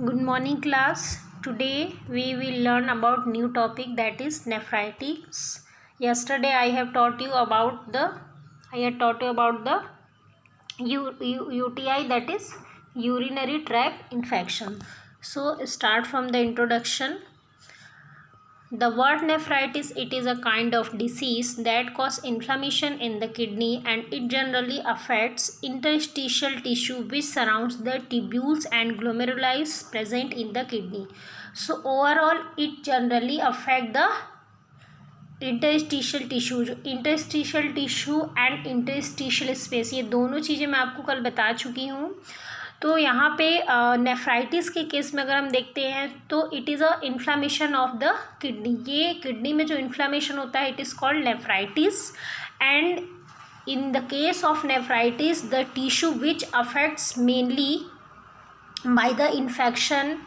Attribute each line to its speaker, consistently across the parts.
Speaker 1: Good morning class. Today we will learn about new topic, that is nephritis. Yesterday I have taught you about the UTI, that is urinary tract infection. So start from the introduction. The word nephritis, it is a kind of disease that causes inflammation in the kidney, and it generally affects interstitial tissue which surrounds the tubules and glomeruli present in the kidney. So overall it generally affect the interstitial tissue and interstitial space, ये दोनों चीज़ें मैं आपको कल बता चुकी हूँ. तो यहाँ पे नेफ्राइटिस के केस में अगर हम देखते हैं तो it is a inflammation of the kidney. ये किडनी में जो इन्फ्लामेशन होता है it is called nephritis. And in the case of nephritis the tissue which affects mainly by the infection,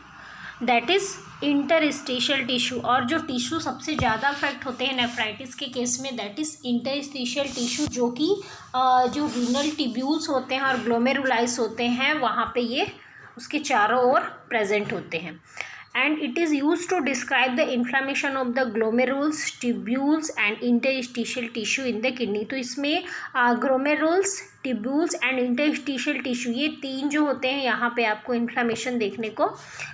Speaker 1: that is interstitial tissue. और जो tissue सबसे ज़्यादा affect होते हैं नेफ्राइटिस के केस में, दैट इज़ इंटरस्टिशियल टिश्यू, जो कि जो रीनल ट्यूब्यूल्स होते हैं और ग्लोमेरुलाइस होते हैं वहाँ पे ये उसके चारों ओर प्रेजेंट होते हैं. And it is use to describe the inflammation of the glomeruli, tubules and interstitial tissue in the kidney. तो इसमें glomeruli, tubules and interstitial tissue, ये तीन जो होते हैं यहाँ पे आपको इन्फ्लामेशन देखने को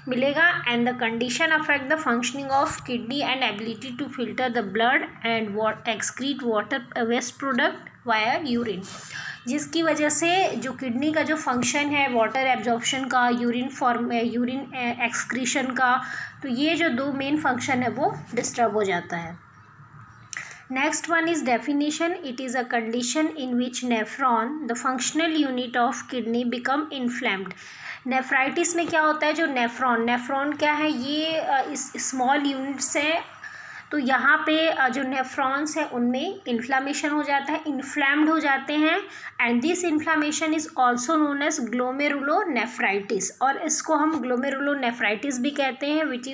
Speaker 1: मिलेगा. And the condition affect the functioning of kidney and ability to filter the blood and excrete water waste product via urine, जिसकी वजह से जो किडनी का जो फंक्शन है वाटर एब्जॉर्प्शन का, यूरिन एक्सक्रीशन का, तो ये जो दो मेन फंक्शन है वो डिस्टर्ब हो जाता है. Next one is definition. It is a condition in which nephron, the functional unit of kidney, become inflamed. Nephritis में क्या होता है, जो नेफ्रॉन क्या है, ये इस स्मॉल यूनिट्स हैं. तो यहाँ पे जो नेफ्रॉन्स हैं उनमें इन्फ्लामेशन हो जाता है, इन्फ्लैम्ड हो जाते हैं. And this inflammation is also known as glomerulonephritis, और इसको हम ग्लोमेरुलोनेफ्राइटिस भी कहते हैं, which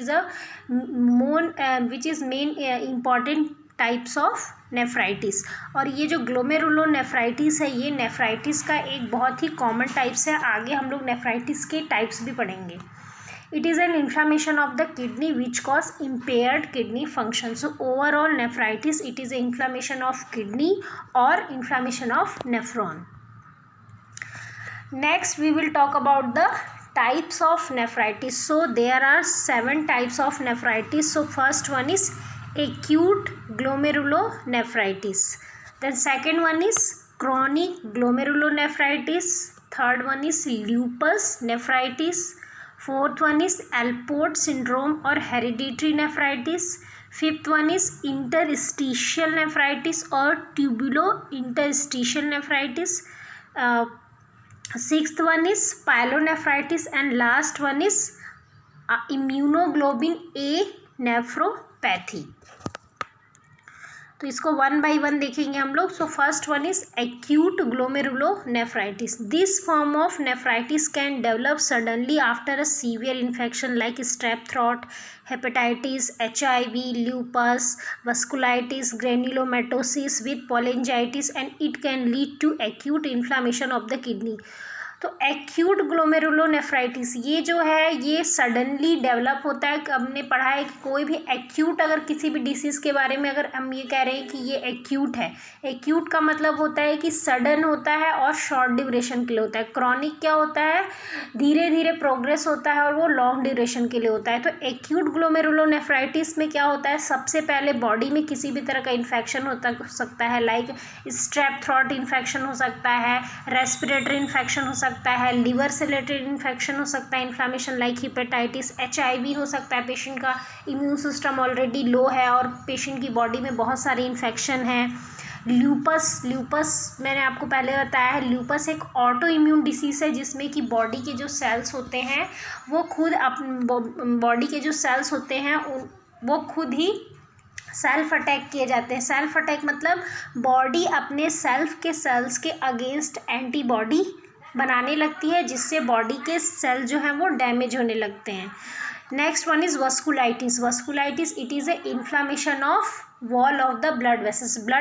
Speaker 1: is main important types of nephritis. और ये जो ग्लोमेरुलोनेफ्राइटिस है ये नेफ्राइटिस का एक बहुत ही कॉमन टाइप्स है. आगे हम लोग नेफ्राइटिस के टाइप्स भी पढ़ेंगे. It is an inflammation of the kidney which cause impaired kidney function. So overall nephritis, it is an inflammation of kidney or inflammation of nephron. Next we will talk about the types of nephritis. So there are 7 types of nephritis. So first one is acute glomerulonephritis. Then second one is chronic glomerulonephritis. Third one is lupus nephritis. Fourth one is Alport syndrome or hereditary nephritis. Fifth one is interstitial nephritis or tubulointerstitial nephritis. Sixth one is pyelonephritis, and last one is immunoglobulin A nephropathy. तो इसको one by one देखेंगे हम लोग. So first one is acute glomerulonephritis. This form of nephritis can develop suddenly after a severe infection like strep throat, hepatitis, HIV, lupus, vasculitis, granulomatous with cholangitis, and it can lead to acute inflammation of the kidney. तो acute glomerulonephritis ये जो है ये suddenly develop होता है. हमने पढ़ा है कि कोई भी एक्यूट, अगर किसी भी डिसीज़ के बारे में अगर हम ये कह रहे हैं कि ये एक्यूट है, एक्यूट का मतलब होता है कि सडन होता है और शॉर्ट ड्यूरेशन के लिए होता है. क्रॉनिक क्या होता है, धीरे धीरे प्रोग्रेस होता है और वो लॉन्ग ड्यूरेशन के लिए होता है. तो एक्यूट ग्लोमेरुलोनेफ्राइटिस में क्या होता है, सबसे पहले बॉडी में किसी भी तरह का इन्फेक्शन हो सकता है, लाइक स्ट्रेप थ्रोट इन्फेक्शन हो सकता है, रेस्पिरेटरी इन्फेक्शन हो सकता है, लिवर से रिलेटेड इन्फेक्शन हो सकता है, इन्फ्लामेशन लाइक हिपेटाइटिस, HIV हो सकता है. पेशेंट का इम्यून सिस्टम ऑलरेडी लो है और पेशेंट की बॉडी में बहुत सारे इन्फेक्शन हैं. ल्यूपस मैंने आपको पहले बताया है, ल्यूपस एक ऑटो इम्यून डिसीज़ है जिसमें कि बॉडी के जो सेल्स होते हैं वो खुद बॉडी के जो सेल्स होते हैं वो खुद ही सेल्फ अटैक किए जाते हैं. सेल्फ अटैक मतलब बॉडी अपने सेल्स के अगेंस्ट एंटीबॉडी बनाने लगती है, जिससे बॉडी के सेल जो हैं वो डैमेज होने लगते हैं. Next one is vasculitis. Vasculitis it is a inflammation of wall of the blood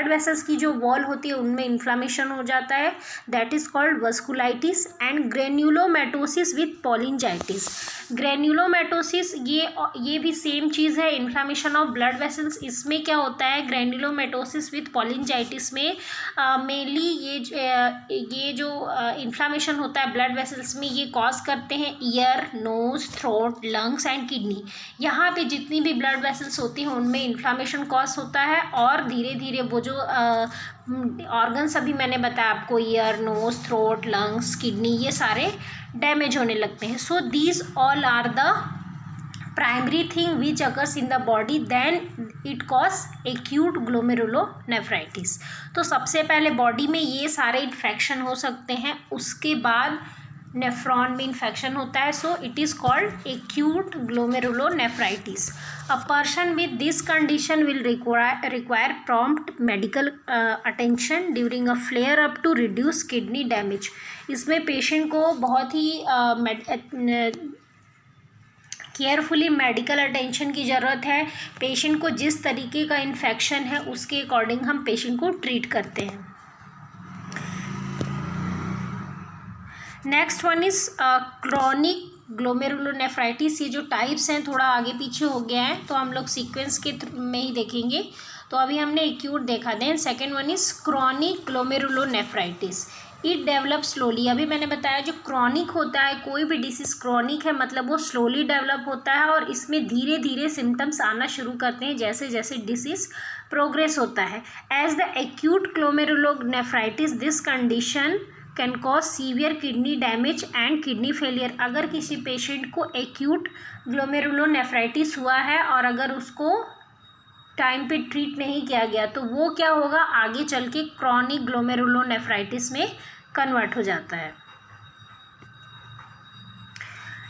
Speaker 1: vessels की जो वॉल होती है उनमें इन्फ्लामेशन हो जाता है, that is called vasculitis. And granulomatosis with polyangiitis. Granulomatosis ये भी सेम चीज़ है, इन्फ्लामेशन ऑफ ब्लड वेसल्स। इसमें क्या होता है, ग्रेन्युलोमेटोसिस विथ पोलिंजाइटिस में मेनली ये जो इन्फ्लामेशन होता है ब्लड वेसल्स में, ये कॉज करते हैं ear, nose, throat, lungs and kidney. यहाँ पे जितनी भी ब्लड वेसल्स होती हैं उनमें इन्फ्लामेशन कॉज होता है, और धीरे धीरे वो जो ऑर्गन्स अभी मैंने बताया आपको, ear, nose, throat, lungs, kidney, ये सारे डैमेज होने लगते हैं। So these all are the primary thing which occurs in the body, then it cause acute glomerulonephritis. तो सबसे पहले बॉडी में ये सारे इन्फेक्शन हो सकते हैं, उसके बाद नेफ्रॉन में इन्फेक्शन होता है, so it is called acute glomerulonephritis. A person with this condition will require prompt medical attention during a flare up to reduce kidney damage. इसमें पेशेंट को बहुत ही केयरफुली मेडिकल अटेंशन की ज़रूरत है। पेशेंट को जिस तरीके का इन्फेक्शन है उसके अकॉर्डिंग हम पेशेंट को ट्रीट करते हैं। Next one is chronic glomerulonephritis. ये जो टाइप्स हैं थोड़ा आगे पीछे हो गया है, तो हम लोग सीक्वेंस के में ही देखेंगे। तो अभी हमने एक्यूट देखा, then second one is chronic glomerulonephritis. It develop slowly. अभी मैंने बताया जो क्रॉनिक होता है, कोई भी डिसीज़ क्रॉनिक है मतलब वो स्लोली डेवलप होता है, और इसमें धीरे धीरे सिम्टम्स आना शुरू करते हैं जैसे जैसे डिसीज़ प्रोग्रेस होता है। As the acute glomerulonephritis this condition can cause severe kidney damage and kidney failure. अगर किसी पेशेंट को एक्यूट ग्लोमेरुलोनेफ्राइटिस हुआ है और अगर उसको टाइम पे ट्रीट नहीं किया गया तो वो क्या होगा, आगे चल के क्रॉनिक ग्लोमेरुलोनेफ्राइटिस में कन्वर्ट हो जाता है।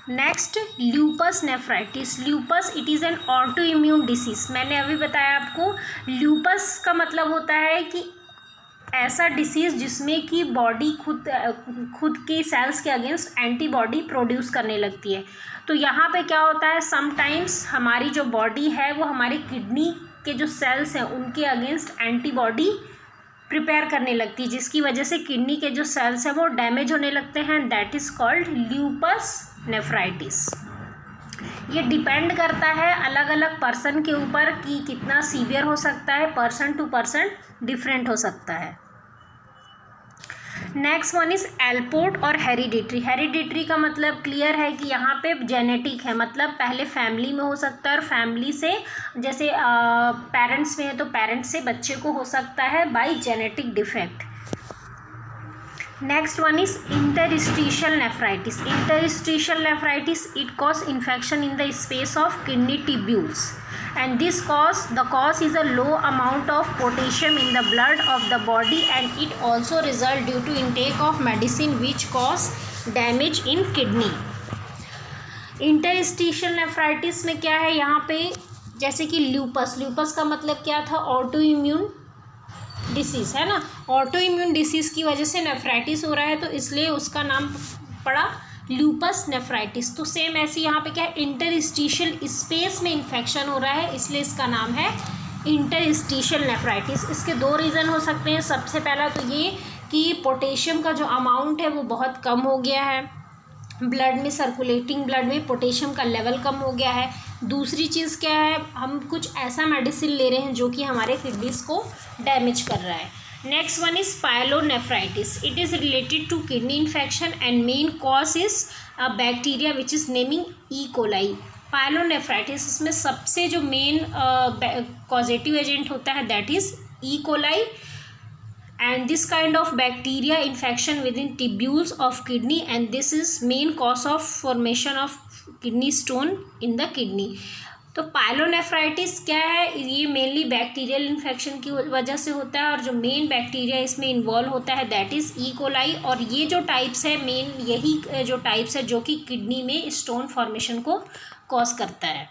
Speaker 1: Next, lupus nephritis. Lupus it is an auto immune disease. मैंने अभी बताया आपको, ल्यूपस का मतलब होता है कि ऐसा डिसीज़ जिसमें कि बॉडी खुद की सेल्स के अगेंस्ट एंटीबॉडी प्रोड्यूस करने लगती है। तो यहाँ पे क्या होता है, समटाइम्स हमारी जो बॉडी है वो हमारी किडनी के जो सेल्स हैं उनके अगेंस्ट एंटीबॉडी प्रिपेयर करने लगती है, जिसकी वजह से किडनी के जो सेल्स हैं वो डैमेज होने लगते हैं, that is called lupus nephritis. ये डिपेंड करता है अलग अलग पर्सन के ऊपर कि कितना सीवियर हो सकता है, पर्सन टू पर्सन डिफरेंट हो सकता है। नेक्स्ट वन इज़ एल्पोर्ट और हेरिडिटरी। हेरिडिटरी का मतलब क्लियर है कि यहाँ पे जेनेटिक है, मतलब पहले फैमिली में हो सकता है और फैमिली से, जैसे पेरेंट्स में है तो पेरेंट्स से बच्चे को हो सकता है bye genetic defect. Next one is interstitial nephritis. Interstitial nephritis it cause infection in the space of kidney tubules, and this the cause is a low amount of potassium in the blood of the body, and it also result due to intake of medicine which cause damage in kidney. Interstitial nephritis में क्या है, यहाँ पे जैसे कि lupus का मतलब क्या था, ऑटो इम्यून डिसीज़ है ना। ऑटो इम्यून डिसीज़ की वजह से नेफ्राइटिस हो रहा है तो इसलिए उसका नाम पड़ा ल्यूपस नेफ्राइटिस। तो सेम ऐसे यहाँ पे क्या है, इंटरस्टिशियल स्पेस में इन्फेक्शन हो रहा है इसलिए इसका नाम है इंटरस्टिशियल नेफ्राइटिस। इसके दो रीज़न हो सकते हैं। सबसे पहला तो ये कि पोटेशियम का जो अमाउंट है वो बहुत कम हो गया है ब्लड में, सर्कुलेटिंग ब्लड में पोटेशियम का लेवल कम हो गया है। दूसरी चीज़ क्या है, हम कुछ ऐसा मेडिसिन ले रहे हैं जो कि हमारे किडनीज को डैमेज कर रहा है। Next one is pyelonephritis. It is related to kidney infection and main cause is a bacteria which is naming E. coli. Pyelonephritis इसमें सबसे जो मेन causative agent होता है that is E. coli, and this kind of bacteria infection within tubules of kidney, and this is main cause of formation of kidney stone in the kidney. तो pyelonephritis क्या है, ये mainly bacterial infection की वजह से होता है और जो मेन बैक्टीरिया इसमें इन्वॉल्व होता है दैट इज़ ई कोलाई। और ये जो टाइप्स है मेन यही जो टाइप्स है जो कि किडनी में स्टोन फॉर्मेशन को कॉज करता है।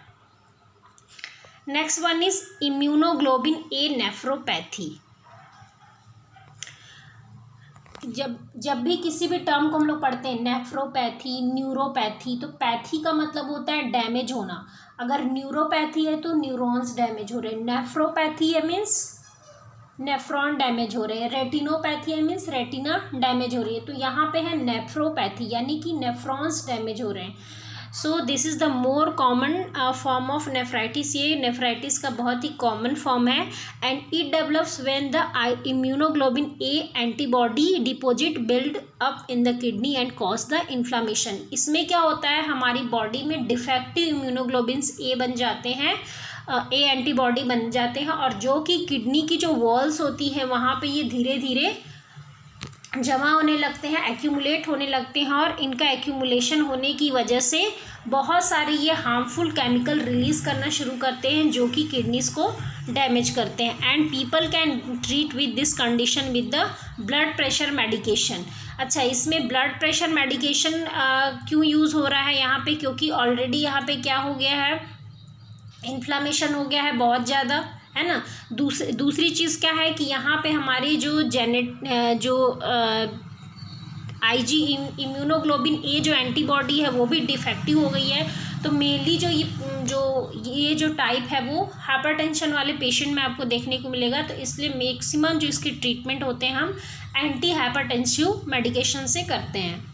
Speaker 1: Next one is immunoglobulin A nephropathy. जब जब भी किसी भी टर्म को हम लोग पढ़ते हैं, नेफ्रोपैथी, न्यूरोपैथी, तो पैथी का मतलब होता है डैमेज होना। अगर न्यूरोपैथी है तो न्यूरॉन्स डैमेज हो रहे हैं, नेफ्रोपैथी है मीन्स नेफ्रॉन डैमेज हो रहे हैं, रेटिनोपैथी है मीन्स रेटिना डैमेज हो रही है। तो यहाँ पे है नेफ्रोपैथी यानी कि नेफ्रॉन्स डैमेज हो रहे हैं। So this is the more common form of nephritis. ये नेफ्राइटिस का बहुत ही कॉमन फॉर्म है and it develops when the immunoglobulin A antibody deposit build up in the kidney and cause the inflammation. इसमें क्या होता है, हमारी बॉडी में डिफेक्टिव इम्यूनोग्लोबिन्स ए बन जाते हैं, ए एंटीबॉडी बन जाते हैं, और जो कि किडनी की जो वॉल्स होती है वहाँ पे ये धीरे धीरे जमा होने लगते हैं, एक्यूमुलेट होने लगते हैं, और इनका एक्यूमुलेशन होने की वजह से बहुत सारे ये हार्मफुल केमिकल रिलीज़ करना शुरू करते हैं जो कि किडनीज को डैमेज करते हैं। And people can treat with this condition with the blood pressure medication. अच्छा, इसमें ब्लड प्रेशर मेडिकेशन क्यों यूज़ हो रहा है यहाँ पे, क्योंकि ऑलरेडी यहाँ पे क्या हो गया है, इन्फ्लामेशन हो गया है बहुत ज़्यादा, है ना। दूसरी चीज़ क्या है कि यहाँ पे हमारी जो आईजी इम्यूनोग्लोबिन ए जो एंटीबॉडी है वो भी डिफेक्टिव हो गई है। तो मेनली ये जो टाइप है वो हाइपरटेंशन वाले पेशेंट में आपको देखने को मिलेगा। तो इसलिए मैक्सिमम जो इसके ट्रीटमेंट होते हैं हम एंटी हाइपरटेंसिव मेडिकेशन से करते हैं।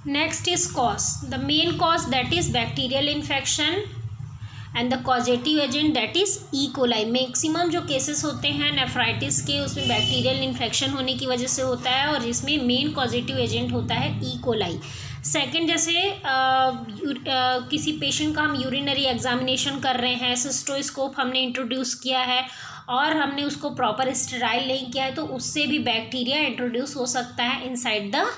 Speaker 1: Next is cause. The main cause that is bacterial infection and the causative agent that is E. coli. Maximum जो केसेस होते हैं नेफ्राइटिस के उसमें बैक्टीरियल इन्फेक्शन होने की वजह से होता है और इसमें मेन कॉजेटिव एजेंट होता है E. coli. सेकेंड, जैसे किसी पेशेंट का हम यूरिनरी एग्जामिनेशन कर रहे हैं, सिस्टोस्कोप हमने इंट्रोड्यूस किया है और हमने उसको प्रॉपर स्टेराइल नहीं किया है, तो उससे भी बैक्टीरिया इंट्रोड्यूस हो सकता है inside the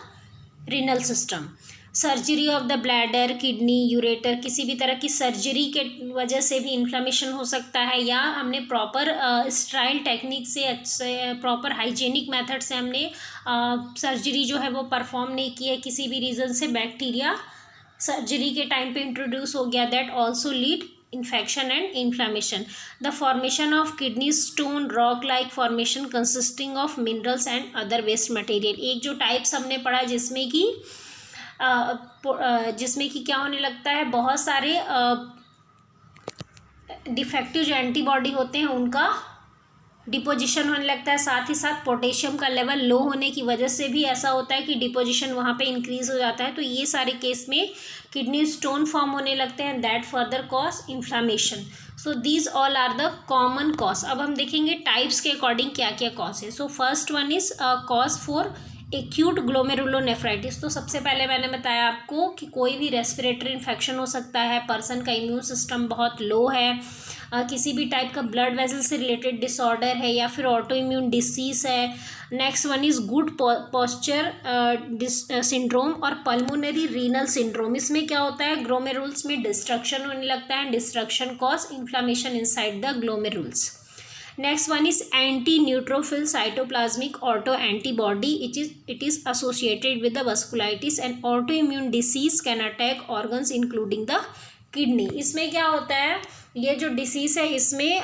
Speaker 1: renal system. Surgery of the bladder, kidney, ureter, किसी भी तरह की सर्जरी के वजह से भी इन्फ्लामेशन हो सकता है, या हमने प्रॉपर स्टेराइल टेक्निक से प्रॉपर हाइजेनिक मेथड से हमने सर्जरी जो है वो परफॉर्म नहीं की है, किसी भी रीज़न से बैक्टीरिया सर्जरी के टाइम पे इंट्रोड्यूस हो गया, that also lead infection and inflammation. The formation of kidney stone rock like formation consisting of minerals and other waste material. एक जो टाइप्स हमने पढ़ा जिसमें कि क्या होने लगता है, बहुत सारे डिफेक्टिव जो एंटीबॉडी होते हैं उनका डिपोजिशन होने लगता है, साथ ही साथ पोटेशियम का लेवल लो होने की वजह से भी ऐसा होता है कि डिपोजिशन वहाँ पे इंक्रीज हो जाता है। तो ये सारे केस में किडनी स्टोन फॉर्म होने लगते हैं, that further cause inflammation. So these all are the common cause. अब हम देखेंगे टाइप्स के अकॉर्डिंग क्या क्या कॉज है। So first one is cause for acute glomerulonephritis. तो सबसे पहले मैंने बताया आपको कि कोई भी रेस्पिरेटरी इन्फेक्शन हो सकता है, पर्सन का इम्यून सिस्टम बहुत लो है, किसी भी टाइप का ब्लड वेसल से रिलेटेड डिसऑर्डर है, या फिर ऑटो इम्यून डिसीज़ है। Next one is good posture syndrome और पल्मोनरी रीनल सिंड्रोम। इसमें क्या होता है, ग्लोमेरुल्स में डिस्ट्रक्शन होने लगता है, destruction cause inflammation inside the glomeruli. Next one is anti neutrophil cytoplasmic auto antibody, it is associated with the vasculitis and auto immune disease can attack organs including the kidney. इसमें क्या होता है, ये जो disease है इसमें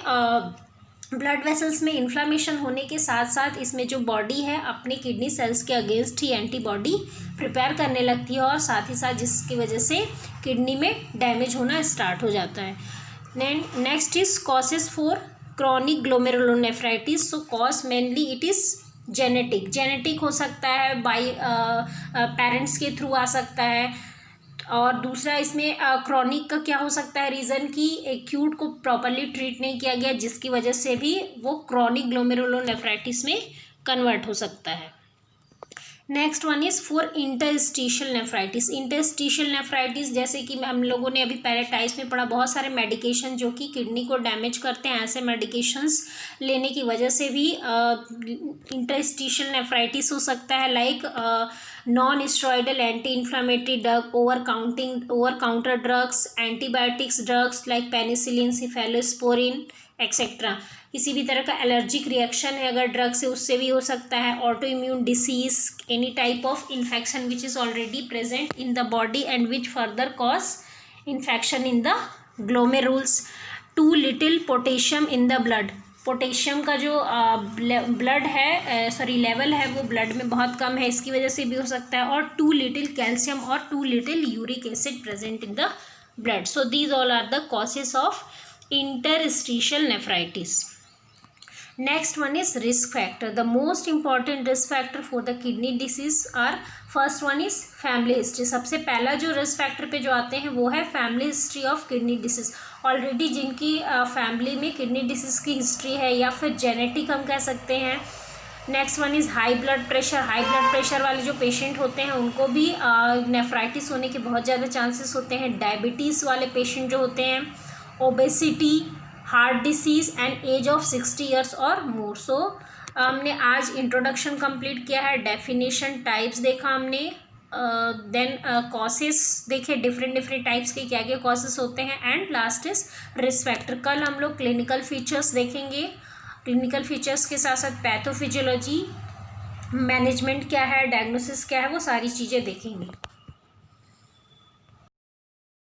Speaker 1: blood vessels में inflammation होने के साथ साथ इसमें जो बॉडी है अपने किडनी सेल्स के अगेंस्ट ही एंटीबॉडी प्रिपेयर करने लगती है, और साथ ही साथ जिसकी वजह से किडनी में डैमेज होना स्टार्ट हो जाता है। Next is causes for chronic glomerulonephritis. Show cause mainly it is genetic हो सकता है, बाई पेरेंट्स के थ्रू आ सकता है, और दूसरा इसमें क्रॉनिक का क्या हो सकता है रीज़न कि एक्यूट को प्रॉपरली ट्रीट नहीं किया गया, जिसकी वजह से भी वो क्रॉनिक ग्लोमेरुलोनेफ्राइटिस में कन्वर्ट हो सकता है। Next one is for interstitial nephritis. Interstitial nephritis जैसे कि हम लोगों ने अभी पहले टाइप्स में पढ़ा, बहुत सारे मेडिकेशन जो कि किडनी को डैमेज करते हैं, ऐसे मेडिकेशंस लेने की वजह से भी इंटरस्टिशियल नेफ्राइटिस हो सकता है, like non steroidal anti inflammatory drug, over counter drugs, antibiotics drugs like penicillin, cephalosporin etcetera. किसी भी तरह का एलर्जिक रिएक्शन है अगर ड्रग से, उससे भी हो सकता है। Auto immune disease, any type of infection which is already present in the body and which further cause infection in the glomeruli. Too little potassium in the blood, potassium का जो ब्लड है level है वो blood में बहुत कम है, इसकी वजह से भी हो सकता है। और टू लिटिल कैल्शियम और too little uric acid present in the blood. So these all are the causes of interstitial nephritis. Next one is risk factor. The most important risk factor for the kidney disease are, first one is family history. सबसे पहला जो risk factor पे जो आते हैं वो है family history of kidney disease. Already जिनकी फैमिली में किडनी डिसीज की हिस्ट्री है या फिर जेनेटिक हम कह सकते हैं। Next one is high blood pressure. High blood pressure वाले जो पेशेंट होते हैं उनको भी नेफ्राइटिस होने के बहुत ज़्यादा चांसेस होते हैं। डायबिटीज़ वाले पेशेंट जो होते हैं, obesity, heart disease and age of 60 years और मोर। सो हमने आज इंट्रोडक्शन कंप्लीट किया है, डेफिनेशन, टाइप्स देखा हमने, देन कॉसेस देखे, डिफरेंट टाइप्स के क्या क्या कॉसेस होते हैं, and last is risk factor. कल हम लोग क्लिनिकल फीचर्स देखेंगे, क्लिनिकल फीचर्स के साथ साथ पैथोफिजियोलॉजी, मैनेजमेंट क्या है, डायग्नोसिस क्या है, वो सारी चीज़ें देखेंगे।